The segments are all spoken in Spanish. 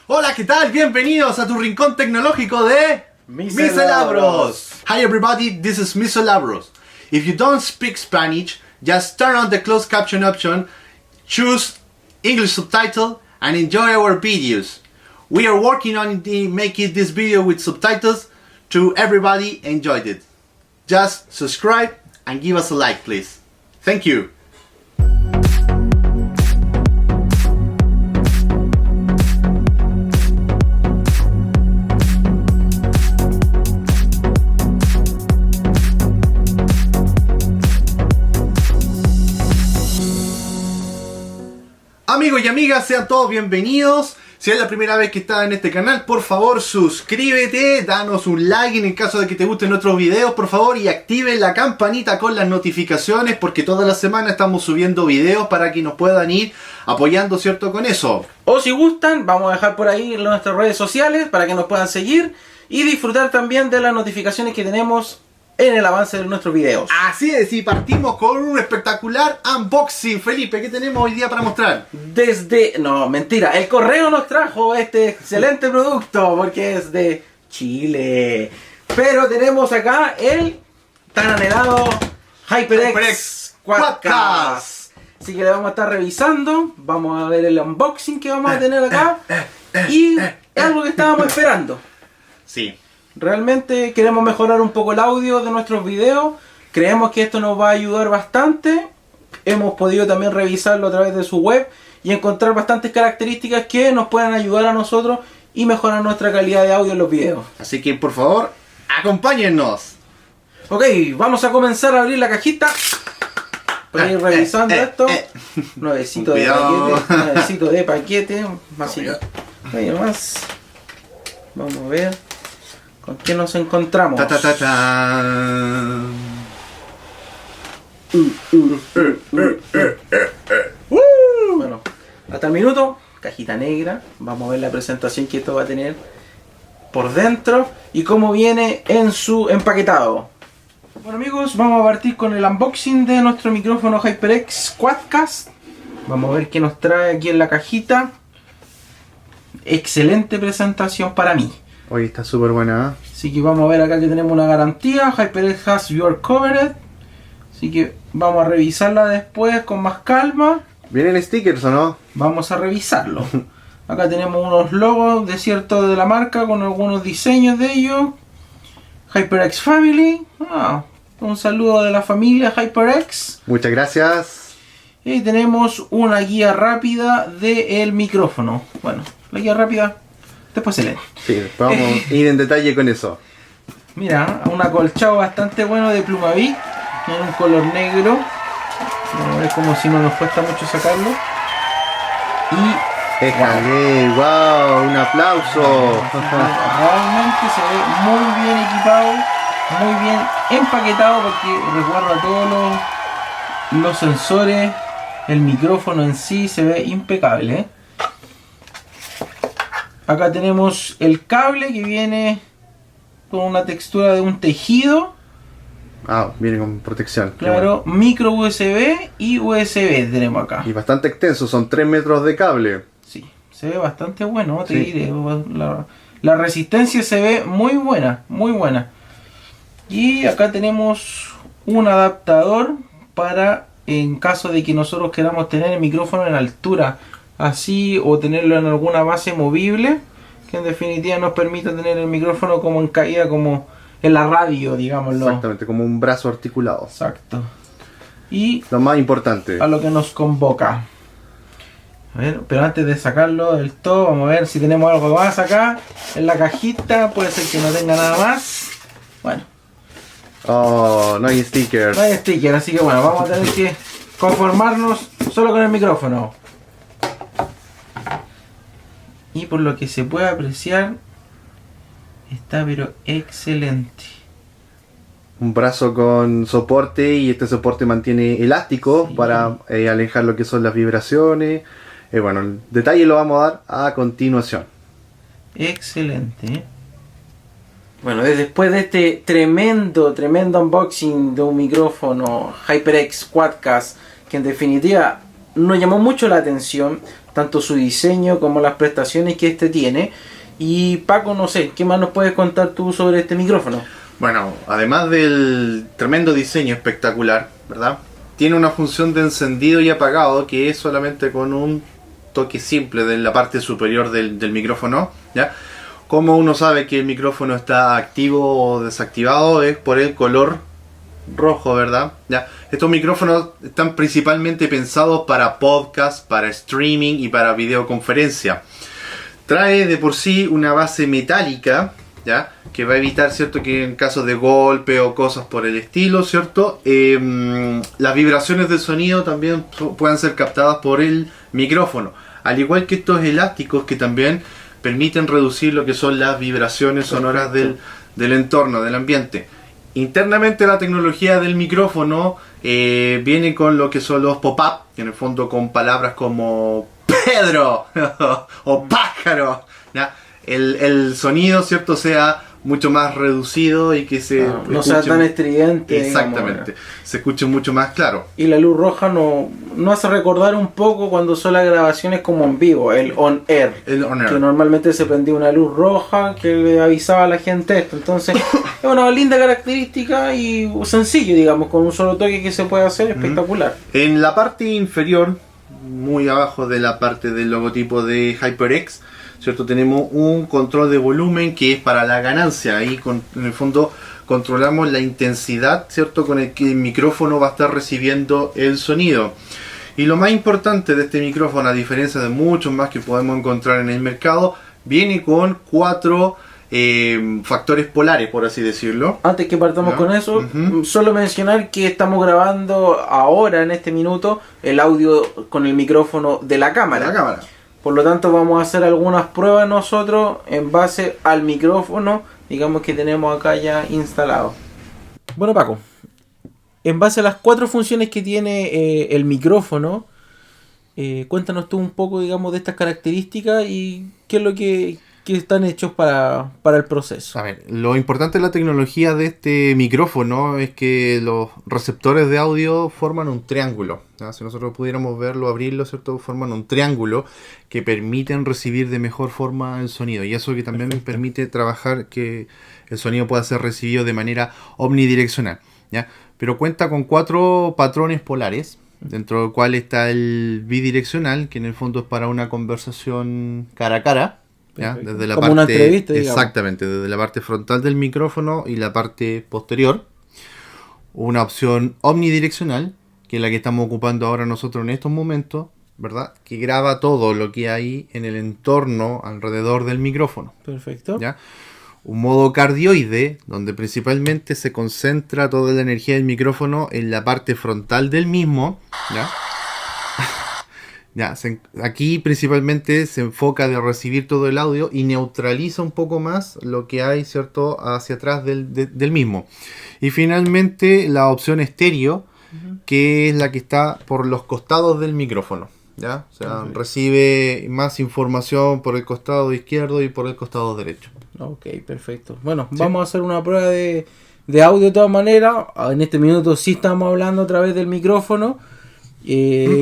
Hola, ¿qué tal? Bienvenidos a tu rincón tecnológico de Miselabros. Hi everybody, this is Miselabros. If you don't speak Spanish, just turn on the closed caption option, choose English subtitle and enjoy our videos. We are working on making this video with subtitles to everybody enjoyed it. Just subscribe and give us a like, please. Thank you. Amigos y amigas, sean todos bienvenidos. Si es la primera vez que estás en este canal, por favor suscríbete, danos un like en el caso de que te gusten nuestros videos, por favor, y active la campanita con las notificaciones porque toda la semana estamos subiendo videos para que nos puedan ir apoyando, ¿cierto? Con eso. O si gustan, vamos a dejar por ahí nuestras redes sociales para que nos puedan seguir y disfrutar también de las notificaciones que tenemos en el avance de nuestros videos. Así es, y partimos con un espectacular unboxing. Felipe, ¿qué tenemos hoy día para mostrar? No, mentira, el correo nos trajo este excelente producto porque es de Chile. Pero tenemos acá el tan anhelado HyperX Quadcast. Así que le vamos a estar revisando, vamos a ver el unboxing que vamos a tener acá. Y es algo que estábamos esperando. Sí. Realmente queremos mejorar un poco el audio de nuestros videos. Creemos que esto nos va a ayudar bastante. Hemos podido también revisarlo a través de su web y encontrar bastantes características que nos puedan ayudar a nosotros y mejorar nuestra calidad de audio en los videos. Así que por favor, acompáñennos. Ok, vamos a comenzar a abrir la cajita para ir revisando esto. Nuevecito de paquete, nuevecito de paquete. Más vamos a ver con qué nos encontramos. Bueno, hasta el minuto, cajita negra. Vamos a ver la presentación que esto va a tener por dentro y cómo viene en su empaquetado. Bueno amigos, vamos a partir con el unboxing de nuestro micrófono HyperX Quadcast. Vamos a ver qué nos trae aquí en la cajita. Excelente presentación para mí. Hoy está súper buena, ¿eh? Así que vamos a ver acá que tenemos una garantía. HyperX has your covered. Así que vamos a revisarla después con más calma. ¿Vienen stickers o no? Vamos a revisarlo. Acá tenemos unos logos de cierto de la marca con algunos diseños de ellos. HyperX Family. Un saludo de la familia HyperX. Muchas gracias. Y tenemos una guía rápida del micrófono. Bueno, la guía rápida después se lee. Sí, vamos a ir en detalle con eso. Mira, un acolchado bastante bueno de Plumavit en un color negro. Vamos a ver como si no nos cuesta mucho sacarlo. Y wow, un aplauso. Realmente se ve muy bien equipado, muy bien empaquetado porque resguarda todos los sensores. El micrófono en sí se ve impecable, ¿eh? Acá tenemos el cable que viene con una textura de un tejido. Viene con protección. Claro, bueno. Micro USB y USB tenemos acá. Y bastante extenso, son 3 metros de cable. Sí, se ve bastante bueno, te diré. La resistencia se ve muy buena, muy buena. Y acá tenemos un adaptador para en caso de que nosotros queramos tener el micrófono en altura. Así o tenerlo en alguna base movible que en definitiva nos permita tener el micrófono como en caída, como en la radio, digámoslo. Exactamente, como un brazo articulado. Exacto. Y lo más importante, a lo que nos convoca. A ver, pero antes de sacarlo del todo, vamos a ver si tenemos algo más acá en la cajita. Puede ser que no tenga nada más. Bueno. No hay stickers. No hay stickers, así que bueno, vamos a tener que conformarnos solo con el micrófono. Y por lo que se puede apreciar, está pero excelente. Un brazo con soporte y este soporte mantiene elástico para alejar lo que son las vibraciones. Bueno, el detalle lo vamos a dar a continuación. Excelente. Bueno, después de este tremendo unboxing de un micrófono HyperX Quadcast, que en definitiva nos llamó mucho la atención, tanto su diseño como las prestaciones que este tiene. Y Paco, no sé, ¿qué más nos puedes contar tú sobre este micrófono? Bueno, además del tremendo diseño espectacular, ¿verdad? Tiene una función de encendido y apagado que es solamente con un toque simple de la parte superior del micrófono, ¿ya? Como uno sabe que el micrófono está activo o desactivado es por el color rojo, ¿verdad? ¿Ya? Estos micrófonos están principalmente pensados para podcast, para streaming y para videoconferencia. Trae de por sí una base metálica, ¿ya? Que va a evitar, ¿cierto?, que en caso de golpe o cosas por el estilo, ¿cierto?, las vibraciones del sonido también puedan ser captadas por el micrófono. Al igual que estos elásticos que también permiten reducir lo que son las vibraciones sonoras del entorno, del ambiente. Internamente la tecnología del micrófono viene con lo que son los pop-up, en el fondo con palabras como Pedro o pájaro, ¿ya? El sonido, ¿cierto?, sea mucho más reducido y que no sea tan estridente. Exactamente, digamos, se escuche mucho más claro. Y la luz roja no hace recordar un poco cuando son las grabaciones como en vivo, el on-air. Que normalmente se prendía una luz roja que le avisaba a la gente esto. Entonces es una linda característica y sencillo, digamos, con un solo toque que se puede hacer espectacular. En la parte inferior, muy abajo de la parte del logotipo de HyperX, ¿cierto?, tenemos un control de volumen que es para la ganancia. Ahí en el fondo controlamos la intensidad, ¿cierto?, con el que el micrófono va a estar recibiendo el sonido. Y lo más importante de este micrófono, a diferencia de muchos más que podemos encontrar en el mercado, viene con 4 factores polares, por así decirlo. Antes que partamos con eso, solo mencionar que estamos grabando ahora, en este minuto, el audio con el micrófono de la cámara. Por lo tanto, vamos a hacer algunas pruebas nosotros en base al micrófono, digamos, que tenemos acá ya instalado. Bueno, Paco, en base a las 4 funciones que tiene el micrófono, cuéntanos tú un poco, digamos, de estas características y qué es lo que están hechos para el proceso. A ver, lo importante de la tecnología de este micrófono es que los receptores de audio forman un triángulo, ¿ya? Si nosotros pudiéramos verlo, abrirlo, ¿cierto?, forman un triángulo que permiten recibir de mejor forma el sonido, y eso que también permite trabajar que el sonido pueda ser recibido de manera omnidireccional, ¿ya? Pero cuenta con 4 patrones polares, dentro del cual está el bidireccional, que en el fondo es para una conversación cara a cara, ¿ya? Desde la como parte, una entrevista, digamos. exactamente, desde la parte frontal del micrófono y la parte posterior. Una opción omnidireccional, que es la que estamos ocupando ahora nosotros en estos momentos, ¿verdad?, que graba todo lo que hay en el entorno alrededor del micrófono. Perfecto. ¿Ya? Un modo cardioide, donde principalmente se concentra toda la energía del micrófono en la parte frontal del mismo, ¿ya? Aquí principalmente se enfoca de recibir todo el audio y neutraliza un poco más lo que hay, ¿cierto?, hacia atrás del mismo. Y finalmente la opción estéreo, que es la que está por los costados del micrófono, ¿ya? O sea, recibe más información por el costado izquierdo y por el costado derecho. Ok, perfecto. Bueno, vamos a hacer una prueba de audio de todas maneras. En este minuto sí estamos hablando a través del micrófono.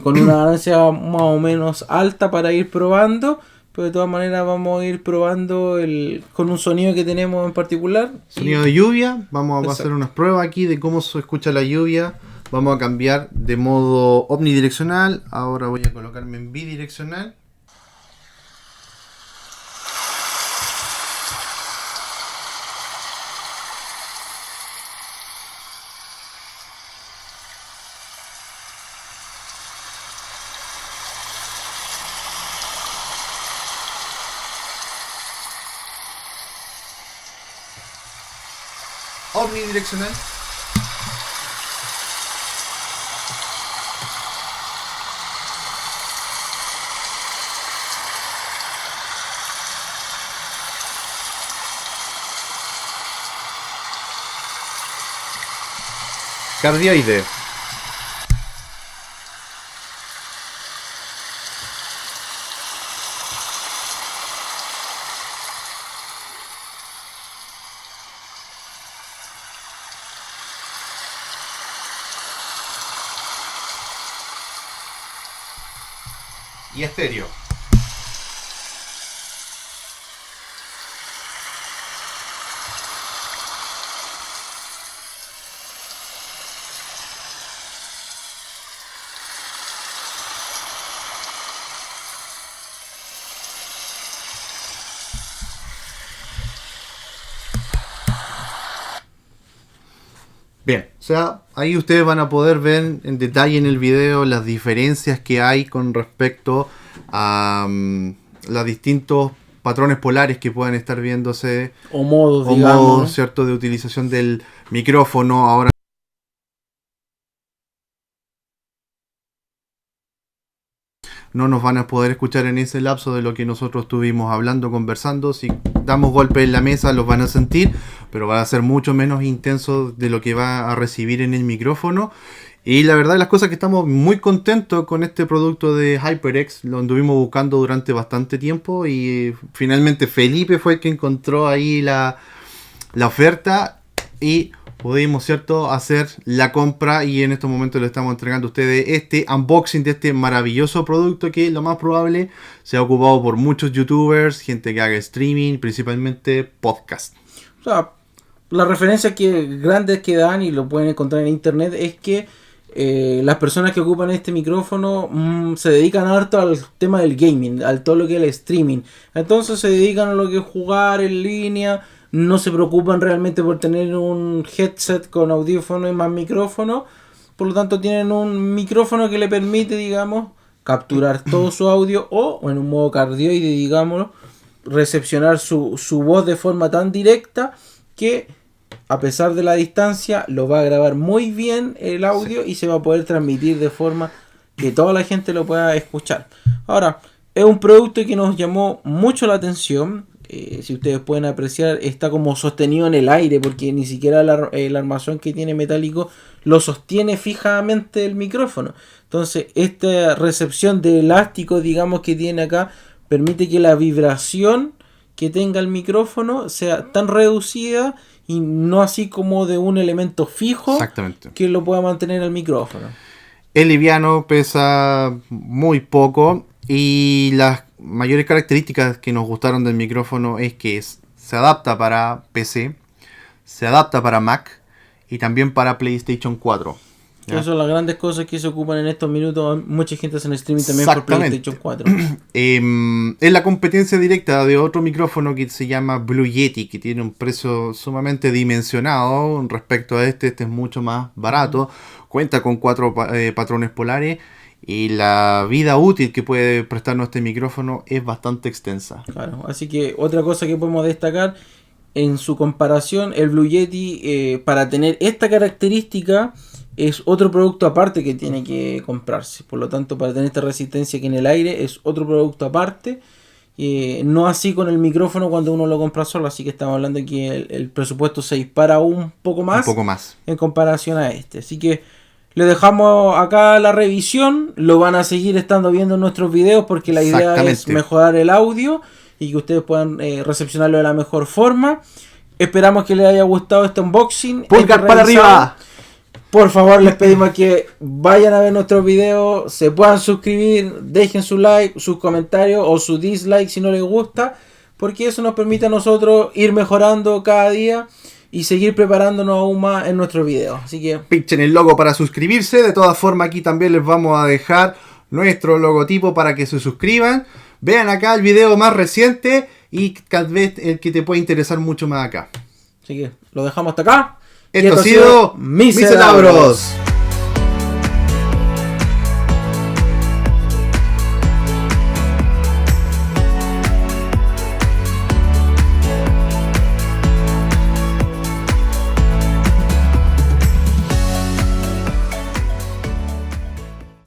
Con una ganancia más o menos alta para ir probando, pero de todas maneras vamos a ir probando con un sonido que tenemos en particular. Sonido de lluvia, vamos a hacer unas pruebas aquí de cómo se escucha la lluvia. Vamos a cambiar de modo omnidireccional, ahora voy a colocarme en bidireccional. Omnidireccional. Cardioide. y estéreo. Bien, o sea, ahí ustedes van a poder ver en detalle en el video las diferencias que hay con respecto a los distintos patrones polares que puedan estar viéndose o modos, o digamos, modos, ¿no? ¿cierto?, de utilización del micrófono. Ahora no nos van a poder escuchar en ese lapso de lo que nosotros estuvimos hablando, conversando. Si damos golpes en la mesa los van a sentir, pero va a ser mucho menos intenso de lo que va a recibir en el micrófono. Y la verdad, las cosas que estamos muy contentos con este producto de HyperX, lo anduvimos buscando durante bastante tiempo y finalmente Felipe fue el que encontró ahí la oferta y pudimos, ¿cierto?, hacer la compra, y en estos momentos le estamos entregando a ustedes este unboxing de este maravilloso producto que lo más probable se ha ocupado por muchos youtubers, gente que haga streaming, principalmente podcast. O sea, las referencias grandes que dan, y lo pueden encontrar en internet, es que las personas que ocupan este micrófono se dedican harto al tema del gaming, al todo lo que es el streaming. Entonces se dedican a lo que es jugar en línea. No se preocupan realmente por tener un headset con audífono y más micrófono. Por lo tanto tienen un micrófono que le permite, digamos, capturar todo su audio o en un modo cardioide, digamos, recepcionar su voz de forma tan directa que a pesar de la distancia lo va a grabar muy bien el audio, sí, y se va a poder transmitir de forma que toda la gente lo pueda escuchar. Ahora, es un producto que nos llamó mucho la atención. Si ustedes pueden apreciar, está como sostenido en el aire, porque ni siquiera el armazón que tiene metálico lo sostiene fijamente el micrófono. Entonces esta recepción de elástico, digamos, que tiene acá, permite que la vibración que tenga el micrófono sea tan reducida y no así como de un elemento fijo que lo pueda mantener el micrófono. Es liviano, pesa muy poco, y las mayores características que nos gustaron del micrófono es que se adapta para PC, se adapta para Mac y también para PlayStation 4. ¿Ya? Esas son las grandes cosas que se ocupan en estos minutos. Mucha gente hace en streaming también por PlayStation 4. Es la competencia directa de otro micrófono que se llama Blue Yeti, que tiene un precio sumamente dimensionado respecto a este. Este es mucho más barato, cuenta con 4 patrones polares, y la vida útil que puede prestarnos este micrófono es bastante extensa. Claro, así que otra cosa que podemos destacar en su comparación, el Blue Yeti, para tener esta característica, es otro producto aparte que tiene que comprarse. Por lo tanto, para tener esta resistencia aquí en el aire, es otro producto aparte. No así con el micrófono cuando uno lo compra solo. Así que estamos hablando que el presupuesto se dispara un poco más en comparación a este. Así que le dejamos acá la revisión. Lo van a seguir estando viendo en nuestros videos, porque la idea es mejorar el audio y que ustedes puedan recepcionarlo de la mejor forma. Esperamos que les haya gustado este unboxing. ¡Pulgar para arriba! Por favor, les pedimos que vayan a ver nuestros videos, se puedan suscribir, dejen su like, sus comentarios o su dislike si no les gusta, porque eso nos permite a nosotros ir mejorando cada día y seguir preparándonos aún más en nuestros videos. Así que pinchen el logo para suscribirse. De todas formas, aquí también les vamos a dejar nuestro logotipo para que se suscriban. Vean acá el video más reciente y tal vez el que te puede interesar mucho más acá. Así que lo dejamos hasta acá. Esto ha sido Miselabros.